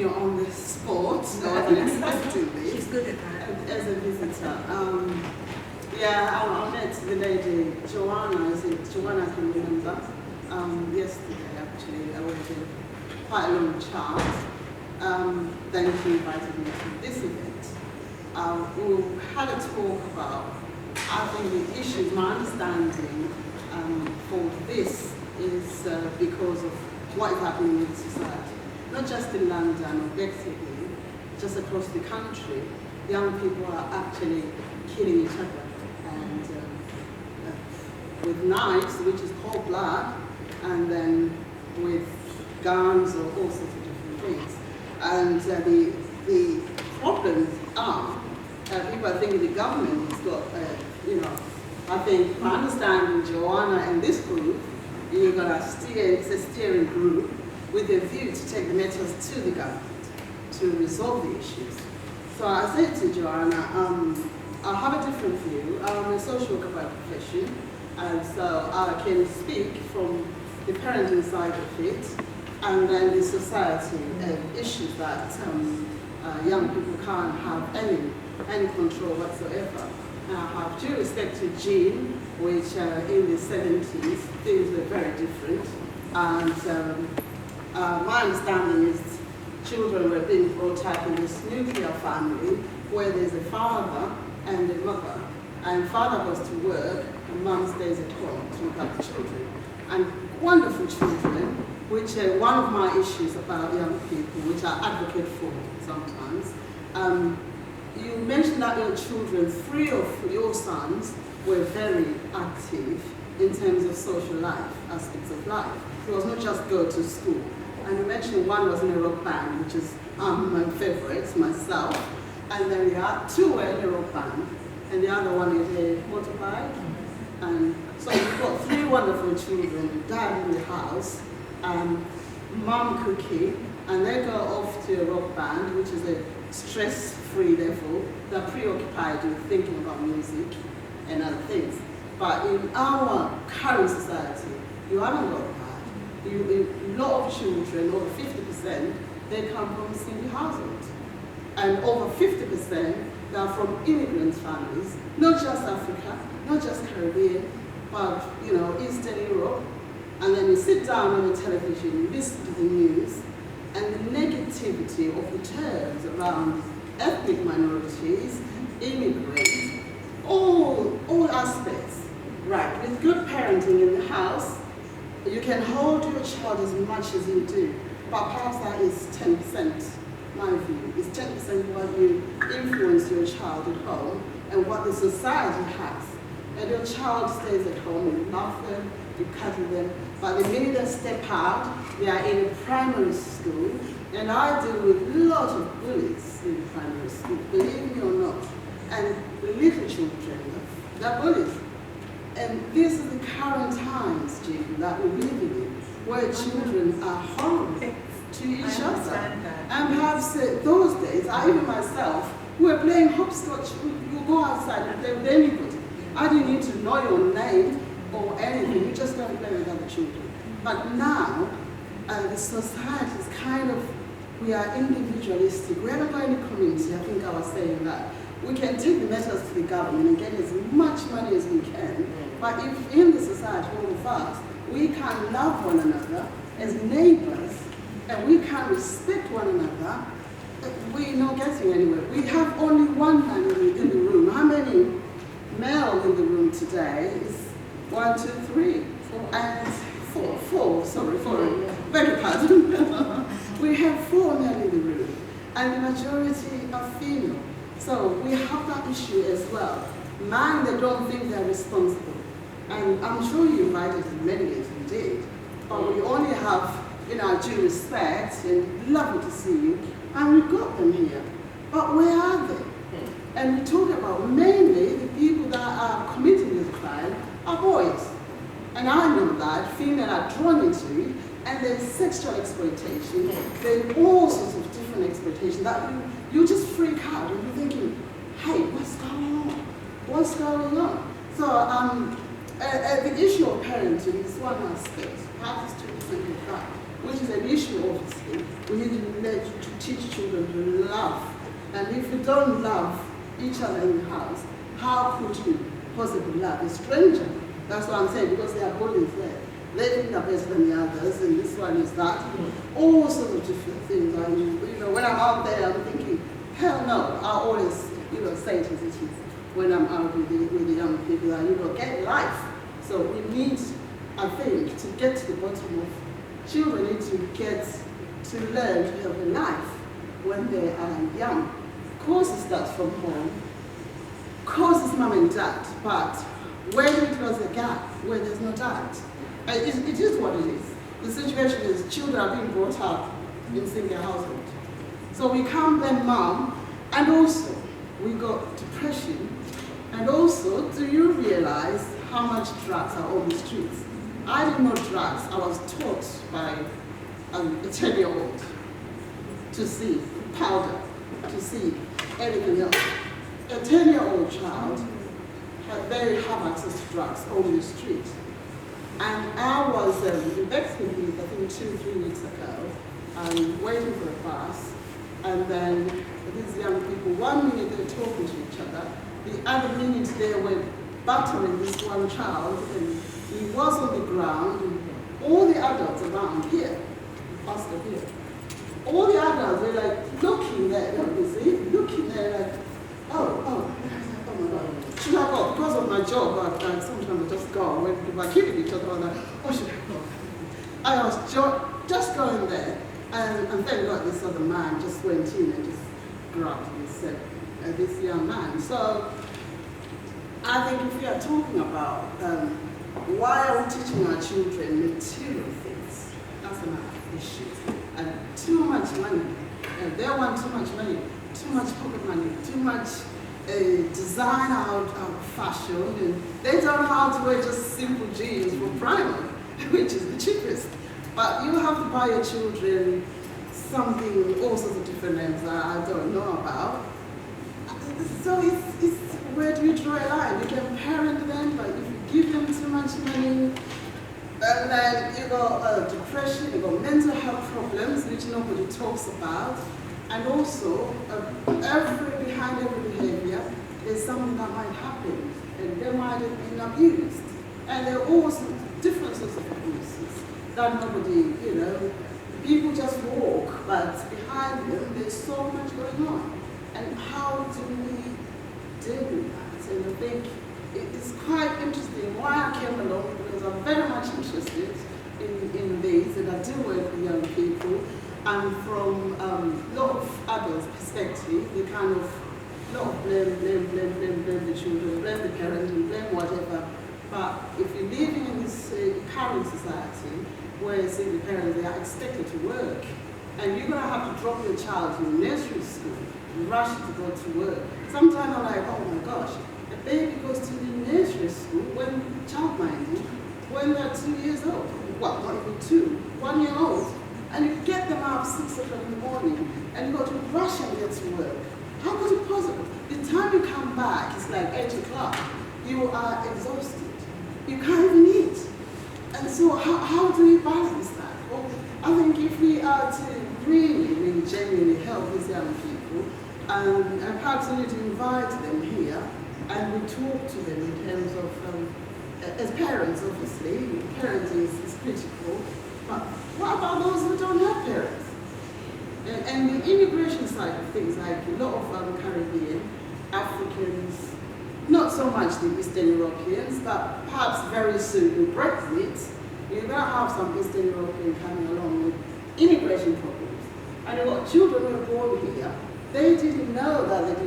You're on the spot, so I wasn't expecting this. She's good at that. As a visitor. Yeah, I met the lady, Joanna, Joanna, I can remember, yesterday actually. I was in quite a long chat. Then she invited me to this event. We had a talk about, I think the issues, my understanding for this is because of what is happening in society. Not just in London, objectively, just across the country, young people are actually killing each other, and with knives, which is cold blood, and then with guns or all sorts of different things. And the problems are, people are thinking the government has got, I think, my understanding, Joanna and this group, you're going to steer, it's a steering group, with a view to take the matters to the government to resolve the issues. So I said to Joanna, I have a different view. I'm a social worker by profession, and so I can speak from the parenting side of it, and then the society issues that young people can't have any control whatsoever. And I have due respect to Jean, which in the 70s, things were very different. And my understanding is children were being brought up in this nuclear family where there's a father and a mother. And father goes to work and mom stays at home to look after children. And wonderful children, which one of my issues about young people, which I advocate for sometimes. You mentioned that your children, 3 of your sons, were very active in terms of social life, aspects of life. It was not just go to school. And you mentioned one was in a rock band, which is my favorite, myself. And then the 2 were in a rock band, and the other one is a motorbike. And so you've got 3 wonderful children, dad in the house, mom cooking, and they go off to a rock band, which is a stress-free level. They're preoccupied with thinking about music and other things. But in our current society, you haven't got that. A lot of children, over 50%, they come from single households. And over 50%, they are from immigrant families, not just Africa, not just Caribbean, but Eastern Europe. And then you sit down on the television, you listen to the news, and the negativity of the terms around ethnic minorities, immigrants, all aspects. Right, with good parenting in the house, you can hold your child as much as you do, but perhaps that is 10%, my view. It's 10% what you influence your child at home and what the society has. And your child stays at home, you love them, you cuddle them, but the minute they step out, they are in a primary school, and I deal with a lot of bullies in primary school, believe me or not, and little children, they're bullies. And this is the current times, Jim, that we're living in, where children are horrible to each other. And perhaps those days, I even myself, we were playing hopscotch, you go outside and play with anybody. I didn't need to know your name or anything, you just don't play with other children. But now, the society is we are individualistic. We haven't got any community, I think I was saying that. We can take the matters to the government and get as much money as we can, but if in the society, all of us, we can love one another as neighbors, and we can respect one another, we're not getting anywhere. We have only one man in the room. How many male in the room today? It's 1, 2, 3, 4, and 4. Sorry, 4. Beg your pardon. We have 4 men in the room, and the majority are female. So we have that issue as well. Man, they don't think they're responsible. And I'm sure you invited them many years, you did. But we only have, due respect, and lovely to see you, and we've got them here. But where are they? And we talk about mainly the people that are committing this crime are boys. And I know that females are drawn into it, and there's sexual exploitation, there's all sorts of different exploitation that you just freak out and you're thinking, hey, what's going on? What's going on? So the issue of parenting is one aspect, perhaps it's 2% of that. which is an issue obviously. We need to teach children to love. And if you don't love each other in the house, how could you possibly love a stranger? That's what I'm saying, because there are bullies there. They think they're better than the others, and this one is that. All sorts of different things. When I'm out there, I'm thinking, hell no. I always, say it as it is when I'm out with the young people that, get life. So we need, I think, to get to the bottom of children need to get to learn to have a life when they are young. Of course it starts from home. Of course it's mum and dad, but where do we close the gap where there's no dad? It is what it is. The situation is children are being brought up in single household. So we can't blame mum, and also we got depression, and also do you realize how much drugs are on the streets? I didn't know drugs. I was taught by a 10-year-old to see powder, to see anything else. A 10-year-old child they have access to drugs on the street. And I was in Bexley Heath, I think 2-3 weeks ago, waiting for a bus, and then these young people, 1 minute they were talking to each other, the other minute they were battering this one child, and he was on the ground, and all the adults around here, pastor here, all the adults were like looking there, looking there like, oh my God. Should I go? Because of my job, sometimes I just go. When people are killing each other, I'm like, oh, should I go? I was just going there, and thank God this other man just went in and just grabbed this young man. So I think if we are talking about why are we teaching our children material things, that's another issue. And too much money. They want too much money, too much pocket money, too much design out of fashion, and they don't know how to wear just simple jeans from Primark, which is the cheapest. But you have to buy your children something with all sorts of different names that I don't know about. So it's where do you draw a line? You can parent them, but if you give them too much money, and then you got depression, you got mental health problems, which nobody talks about. And also, behind every behavior, there's something that might happen, and they might have been abused. And there are also different sorts of abuses that nobody, people just walk, but behind them, there's so much going on. And how do we deal with that? And I think it's quite interesting why I came along, because I'm very much interested in this, and I do work with young people. And from a lot of adults' perspective, they kind of blame the children, blame the parents, and blame whatever. But if you're living in this current society, where single parents they are expected to work, and you're going to have to drop your child in nursery school, rush to go to work. Sometimes I'm like, oh my gosh, a baby goes to the nursery school when childminding, when they're 2 years old. Well, not even 2, 1 year old. And you get them out 6 o'clock in the morning, and you got to rush and get to work. How could it possible? The time you come back, it's like 8 o'clock. You are exhausted. You can't even eat. And so how do we balance that? Well, I think if we are to really genuinely help these young people, and perhaps we need to invite them here, and we talk to them in terms of, as parents obviously, parenting is critical, but what about those who don't have parents? And the immigration side of things, like a lot of Caribbean, Africans, not so much the Eastern Europeans, but perhaps very soon with Brexit, you're going to have some Eastern European coming along with immigration problems. And you've got children who are born here, they didn't know that they